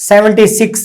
76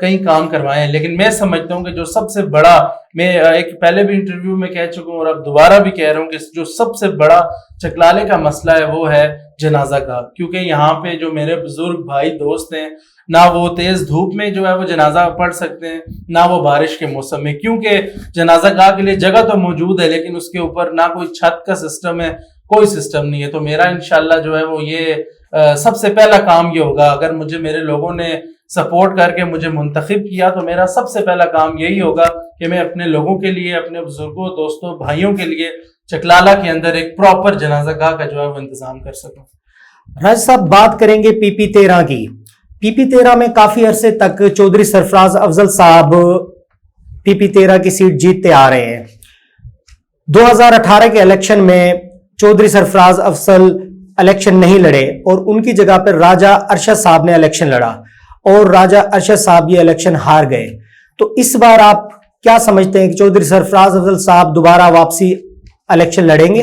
کئی کام کروائے ہیں، لیکن میں سمجھتا ہوں کہ جو سب سے بڑا، میں ایک پہلے بھی انٹرویو میں کہہ چکا ہوں اور اب دوبارہ بھی کہہ رہا ہوں کہ جو سب سے بڑا چکلالے کا مسئلہ ہے وہ ہے جنازہ کا، کیونکہ یہاں پہ جو میرے بزرگ بھائی دوست ہیں نہ وہ تیز دھوپ میں جو ہے وہ جنازہ پڑھ سکتے ہیں، نہ وہ بارش کے موسم میں، کیونکہ جنازہ گاہ کے لیے جگہ تو موجود ہے لیکن اس کے اوپر نہ کوئی چھت کا سسٹم ہے، کوئی سسٹم نہیں ہے۔ تو میرا انشاءاللہ جو ہے وہ یہ سب سے پہلا کام یہ ہوگا، اگر مجھے میرے لوگوں نے سپورٹ کر کے مجھے منتخب کیا تو میرا سب سے پہلا کام یہی ہوگا کہ میں اپنے لوگوں کے لیے، اپنے بزرگوں، دوستوں، بھائیوں کے لیے چکلالہ کے اندر ایک پراپر جنازہ گاہ کا جو ہے وہ انتظام کر سکوں۔ راج صاحب، بات کریں گے پی پی 13 کی۔ پی پی 13 میں کافی عرصے تک چودھری سرفراز افضل صاحب پی پی 13 کی سیٹ جیتتے آ رہے ہیں۔ 2018 کے الیکشن میں چودھری سرفراز افضل الیکشن نہیں لڑے اور ان کی جگہ پر راجہ ارشد صاحب نے الیکشن لڑا اور راجہ ارشد صاحب یہ الیکشن ہار گئے۔ تو اس بار آپ کیا سمجھتے ہیں کہ چودھری سرفراز افضل صاحب دوبارہ واپسی الیکشن لڑیں گے؟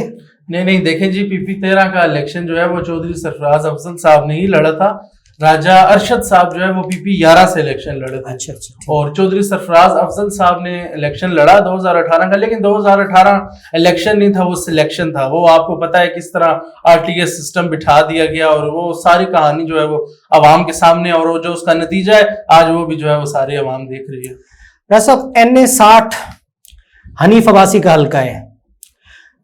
نہیں دیکھیں جی، پی پی 13 کا الیکشن جو ہے وہ چودھری سرفراز افضل صاحب نے ہی لڑا تھا۔ راجہ ارشد صاحب جو ہے وہ پی پی 11 سے الیکشن لڑے تھے، اچھا اور چودھری سرفراز افضل صاحب نے الیکشن لڑا 2018 کا، لیکن 2018 الیکشن نہیں تھا، وہ سلیکشن تھا۔ وہ آپ کو پتا ہے کس طرح آر ٹی ایس سسٹم بٹھا دیا گیا، اور وہ ساری کہانی جو ہے وہ عوام کے سامنے، اور وہ جو اس کا نتیجہ ہے آج وہ بھی جو ہے وہ ساری عوام دیکھ رہی ہے۔ راج صاحب، NA-60 حنیف عباسی کا حلقہ ہے،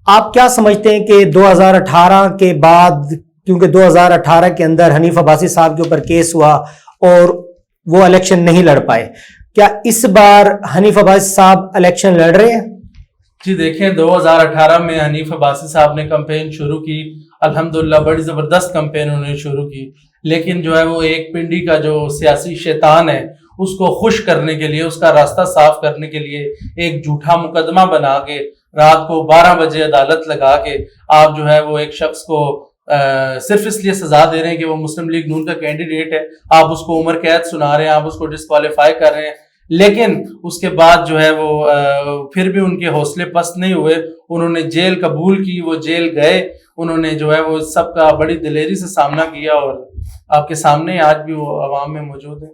آپ کیا سمجھتے ہیں کہ 2018 کے بعد، کیونکہ 2018 کے اندر حنیف عباسی صاحب کے اوپر کیس ہوا اور وہ الیکشن نہیں لڑ پائے، کیا اس بار حنیف عباسی صاحب الیکشن لڑ رہے ہیں؟ جی دیکھیں، 2018 میں حنیف عباسی صاحب نے کمپین شروع کی، الحمدللہ بڑی زبردست کمپین انہوں نے شروع کی، لیکن جو ہے وہ ایک پنڈی کا جو سیاسی شیطان ہے اس کو خوش کرنے کے لیے، اس کا راستہ صاف کرنے کے لیے ایک جھوٹا مقدمہ بنا کے رات کو 12 بجے عدالت لگا کے آپ جو ہے وہ ایک شخص کو صرف اس لیے سزا دے رہے ہیں کہ وہ مسلم لیگ نون کا کینڈیڈیٹ ہے، آپ اس کو عمر قید سنا رہے ہیں، آپ اس کو ڈسکوالیفائی کر رہے ہیں، لیکن اس کے بعد جو ہے وہ پھر بھی ان کے حوصلے پست نہیں ہوئے، انہوں نے جیل قبول کی، وہ جیل گئے، انہوں نے جو ہے وہ سب کا بڑی دلیری سے سامنا کیا، اور آپ کے سامنے آج بھی وہ عوام میں موجود ہیں۔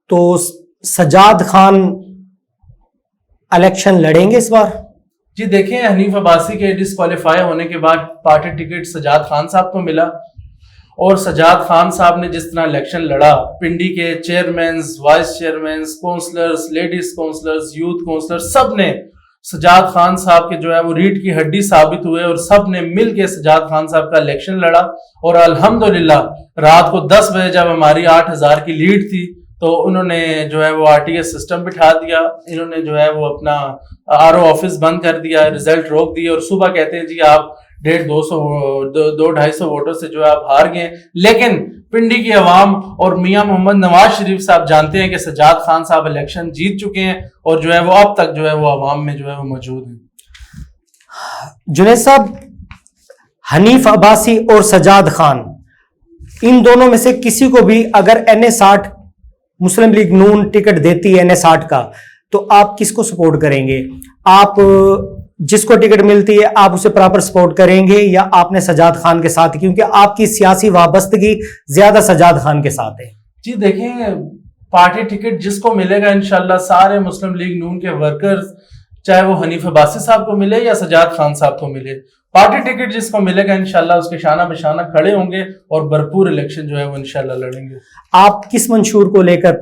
تو سجاد خان الیکشن لڑیں گے اس بار؟ جی دیکھیں، حنیف عباسی کے ڈسکوالیفائی ہونے کے بعد پارٹی ٹکٹ سجاد خان صاحب کو ملا، اور سجاد خان صاحب نے جس طرح الیکشن لڑا، پنڈی کے chairmans, vice chairmans, councillors, ladies councillors, youth councillors, سب نے سجاد خان صاحب کے جو ہے وہ ریڑھ کی ہڈی ثابت ہوئے، اور سب نے مل کے سجاد خان صاحب کا الیکشن لڑا، اور الحمدللہ رات کو 10 بجے جب ہماری 8000 کی لیڈ تھی تو انہوں نے جو ہے وہ RTS سسٹم بٹھا دیا، انہوں نے جو ہے وہ اپنا RO آفس بند کر دیا، رزلٹ روک دیے، اور صبح کہتے ہیں جی آپ 250 ووٹوں سے جو ہے آپ ہار گئے۔ لیکن پنڈی کی عوام اور میاں محمد نواز شریف صاحب جانتے ہیں کہ سجاد خان صاحب الیکشن جیت چکے ہیں، اور جو ہے وہ اب تک جو ہے وہ عوام میں جو ہے وہ موجود ہیں۔ جنید صاحب، حنیف عباسی اور سجاد خان، ان دونوں میں سے کسی کو بھی اگر NA-60 مسلم لیگ نون ٹکٹ دیتی ہے NA-60 کا، تو آپ کس کو سپورٹ کریں گے؟ آپ جس کو ٹکٹ ملتی ہے آپ اسے پراپر سپورٹ کریں گے، یا آپ نے سجاد خان کے ساتھ، کیونکہ آپ کی سیاسی وابستگی زیادہ سجاد خان کے ساتھ ہے؟ جی دیکھیں، پارٹی ٹکٹ جس کو ملے گا انشاءاللہ سارے مسلم لیگ نون کے ورکرز، چاہے وہ حنیف عباسی صاحب کو ملے یا سجاد خان صاحب کو ملے، پارٹی ٹکٹ جس کو ملے گا انشاءاللہ اس کے شانہ بشانہ کھڑے ہوں گے اور بھرپور الیکشن جو ہے وہ انشاءاللہ لڑیں گے۔ آپ کس منشور کو لے کر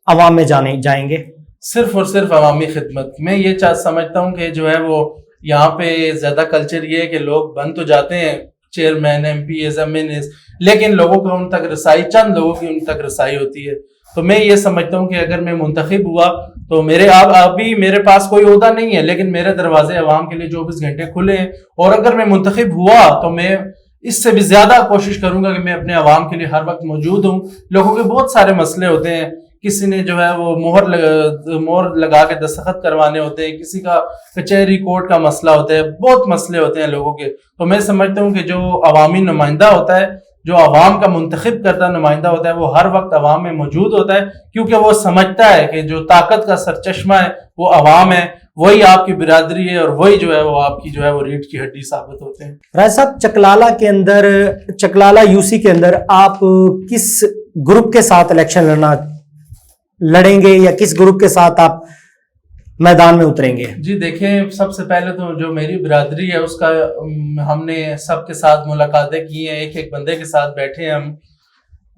عوام میں جائیں گے؟ صرف اور صرف عوامی خدمت۔ میں یہ سمجھتا ہوں کہ جو ہے وہ یہاں پہ زیادہ کلچر یہ ہے کہ لوگ بن تو جاتے ہیں، چیئرمین، MPs، MNs، لیکن لوگوں کو ان تک رسائی، چند لوگوں کی ان تک رسائی ہوتی ہے۔ تو میں یہ سمجھتا ہوں کہ اگر میں منتخب ہوا تو ابھی میرے پاس کوئی عہدہ نہیں ہے، لیکن میرے دروازے عوام کے لیے 24 گھنٹے کھلے ہیں، اور اگر میں منتخب ہوا تو میں اس سے بھی زیادہ کوشش کروں گا کہ میں اپنے عوام کے لیے ہر وقت موجود ہوں۔ لوگوں کے بہت سارے مسئلے ہوتے ہیں، کسی نے جو ہے وہ مہر لگا کے دستخط کروانے ہوتے ہیں، کسی کا کچہری کورٹ کا مسئلہ ہوتا ہے، بہت مسئلے ہوتے ہیں لوگوں کے۔ تو میں سمجھتا ہوں کہ جو عوامی نمائندہ ہوتا ہے، جو عوام کا منتخب کردہ نمائندہ ہوتا ہے، وہ ہر وقت عوام میں موجود ہوتا ہے، کیونکہ وہ سمجھتا ہے کہ جو طاقت کا سرچشمہ ہے وہ عوام ہے، وہی آپ کی برادری ہے، اور وہی جو ہے وہ آپ کی جو ہے وہ ریڑھ کی ہڈی ثابت ہوتے ہیں۔ راج صاحب، چکلالہ UC کے اندر آپ کس گروپ کے ساتھ الیکشن لڑنا لڑیں گے یا کس گروپ کے ساتھ آپ میدان میں اتریں گے؟ جی دیکھیں، سب سے پہلے تو جو میری برادری ہے اس کا ہم نے سب کے ساتھ ملاقاتیں کی ہیں، ایک ایک بندے کے ساتھ بیٹھے ہیں ہم.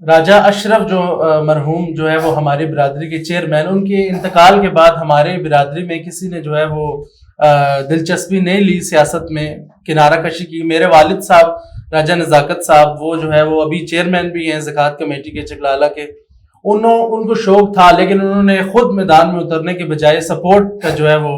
راجہ اشرف جو مرحوم جو ہے وہ ہماری برادری کے چیئرمین، ان کے انتقال کے بعد ہمارے برادری میں کسی نے جو ہے وہ دلچسپی نہیں لی سیاست میں، کنارہ کشی کی. میرے والد صاحب راجہ نزاکت صاحب وہ جو ہے وہ ابھی چیئرمین بھی ہیں زکوٰۃ کمیٹی کے چکلالہ کے. ان کو شوق تھا لیکن انہوں نے خود میدان میں اترنے کے بجائے سپورٹ کا جو ہے وہ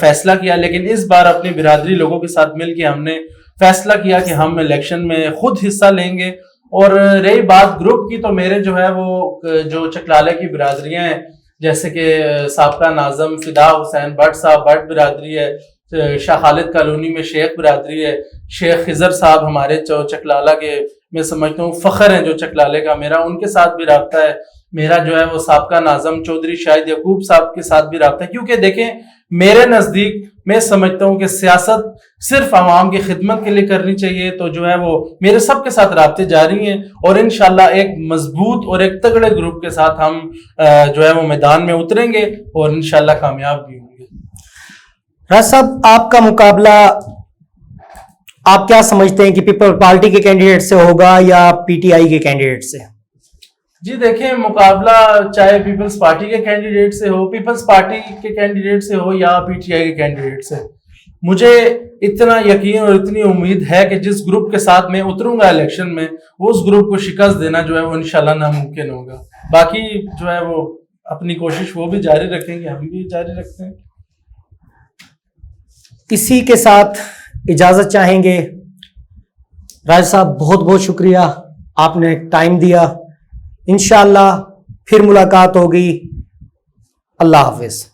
فیصلہ کیا. لیکن اس بار اپنی برادری لوگوں کے ساتھ مل کے ہم نے فیصلہ کیا کہ ہم الیکشن میں خود حصہ لیں گے. اور رہی بات گروپ کی، تو میرے جو ہے وہ جو چکلالہ کی برادریاں ہیں، جیسے کہ سابقہ ناظم فدا حسین بٹ صاحب بٹ برادری ہے، شاہ خالد کالونی میں شیخ برادری ہے، شیخ خضر صاحب ہمارے چکلالہ کے میں سمجھتا ہوں فخر ہیں جو چکلالے کا میرا، ان کے ساتھ بھی رابطہ ہے. میرا جو ہے وہ سابقہ ناظم چودھری شاہد یعقوب صاحب کے ساتھ بھی رابطہ ہے. کیونکہ دیکھیں میرے نزدیک میں سمجھتا ہوں کہ سیاست صرف عوام کی خدمت کے لیے کرنی چاہیے. تو جو ہے وہ میرے سب کے ساتھ رابطے جاری ہیں اور انشاءاللہ ایک مضبوط اور ایک تگڑے گروپ کے ساتھ ہم جو ہے وہ میدان میں اتریں گے اور انشاءاللہ کامیاب بھی ہوں گے. راج صاحب، آپ کا مقابلہ آپ کیا سمجھتے ہیں کہ پیپل پارٹی کے کینڈیڈیٹ سے ہوگا یا پی ٹی آئی کے کینڈیڈیٹ سے؟ جی دیکھیں، مقابلہ چاہے پیپلز پارٹی کے کینڈیڈیٹ سے ہو، پیپلز پارٹی کے کینڈیڈیٹ سے ہو یا پی ٹی آئی کے کینڈیڈیٹ سے، مجھے اتنا یقین اور اتنی امید ہے کہ جس گروپ کے ساتھ میں اتروں گا الیکشن میں، وہ اس گروپ کو شکست دینا جو ہے وہ انشاءاللہ ناممکن ہوگا. باقی جو ہے وہ اپنی کوشش وہ بھی جاری رکھیں گے، ہم بھی جاری رکھتے ہیں. اسی کے ساتھ اجازت چاہیں گے. راج صاحب بہت بہت شکریہ، آپ نے ٹائم دیا. انشاءاللہ پھر ملاقات ہوگی. اللہ حافظ.